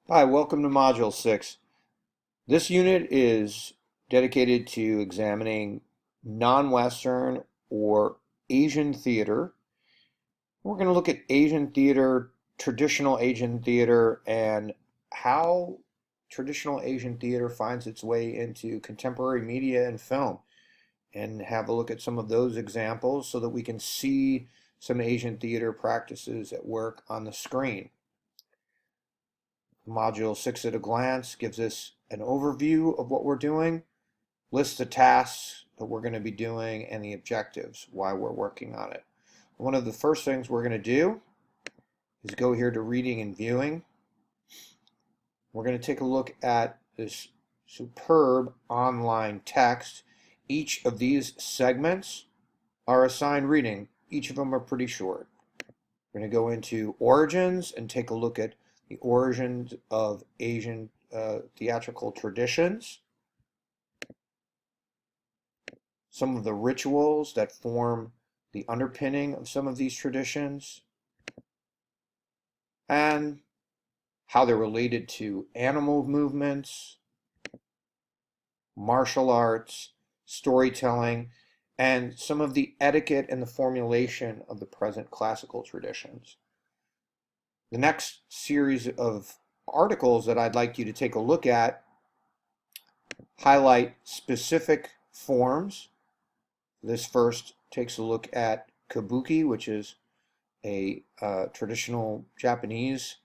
Hi, welcome to Module 6. This unit is dedicated to examining non-Western or Asian theater. We're going to look at Asian theater, traditional Asian theater, and how traditional Asian theater finds its way into contemporary media and film, and have a look at some of those examples so that we can see some Asian theater practices at work on the screen. Module 6 at a glance gives us an overview of what we're doing, lists the tasks that we're going to be doing, and the objectives, why we're working on it. One of the first things we're going to do is go here to reading and viewing. We're going to take a look at this superb online text. Each of these segments are assigned reading. Each of them are pretty short. We're going to go into origins and take a look at the origins of Asian theatrical traditions, some of the rituals that form the underpinning of some of these traditions, and how they're related to animal movements, martial arts, storytelling, and some of the etiquette and the formulation of the present classical traditions. The next series of articles that I'd like you to take a look at highlight specific forms. This first takes a look at kabuki, which is a traditional Japanese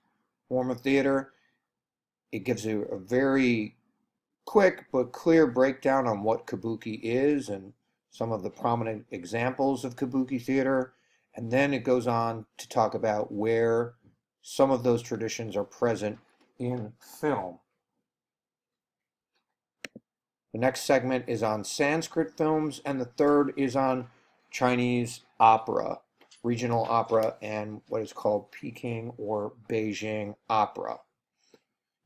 form of theater. It gives a very quick but clear breakdown on what kabuki is and some of the prominent examples of kabuki theater. And then it goes on to talk about where some of those traditions are present in film. The next segment is on Sanskrit films, and the third is on Chinese opera, regional opera, and what is called Peking or Beijing opera.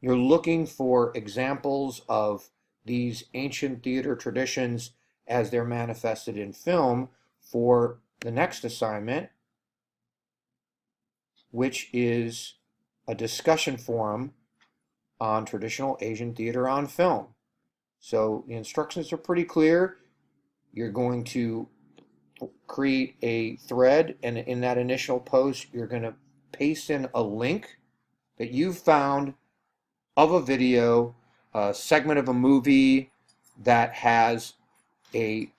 You're looking for examples of these ancient theater traditions as they're manifested in film for the next assignment, which is a discussion forum on traditional Asian theater on film. So the instructions are pretty clear. You're going to create a thread, and in that initial post, you're going to paste in a link that you've found of a video, a segment of a movie that has a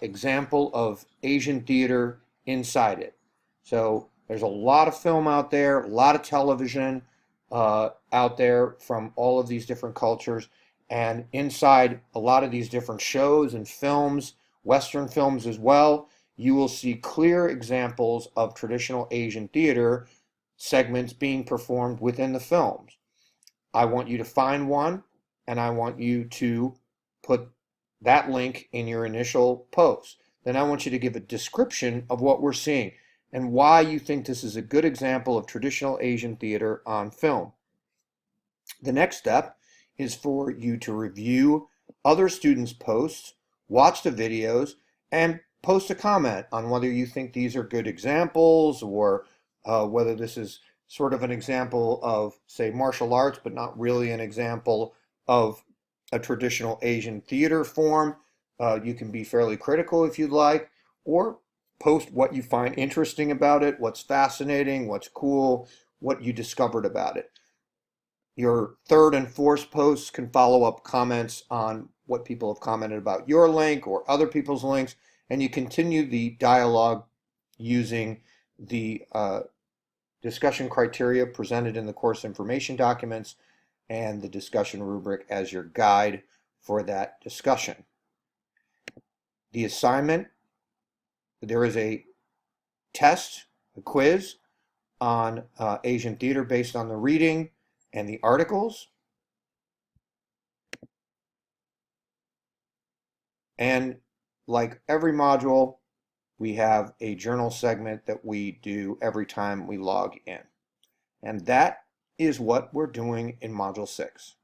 example of Asian theater inside it. So there's a lot of film out there, a lot of television out there from all of these different cultures. And inside a lot of these different shows and films, Western films as well, you will see clear examples of traditional Asian theater segments being performed within the films. I want you to find one, and I want you to put that link in your initial post. Then I want you to give a description of what we're seeing and why you think this is a good example of traditional Asian theater on film. The next step is for you to review other students' posts, watch the videos, and post a comment on whether you think these are good examples or whether this is sort of an example of, say, martial arts, but not really an example of a traditional Asian theater form. You can be fairly critical if you'd like, or post what you find interesting about it, what's fascinating, what's cool, what you discovered about it. Your third and fourth posts can follow up comments on what people have commented about your link or other people's links, and you continue the dialogue using the discussion criteria presented in the course information documents and the discussion rubric as your guide for that discussion. The assignment, there is a test, a quiz on Asian theater based on the reading and the articles. And like every module, we have a journal segment that we do every time we log in. And that is what we're doing in Module 6.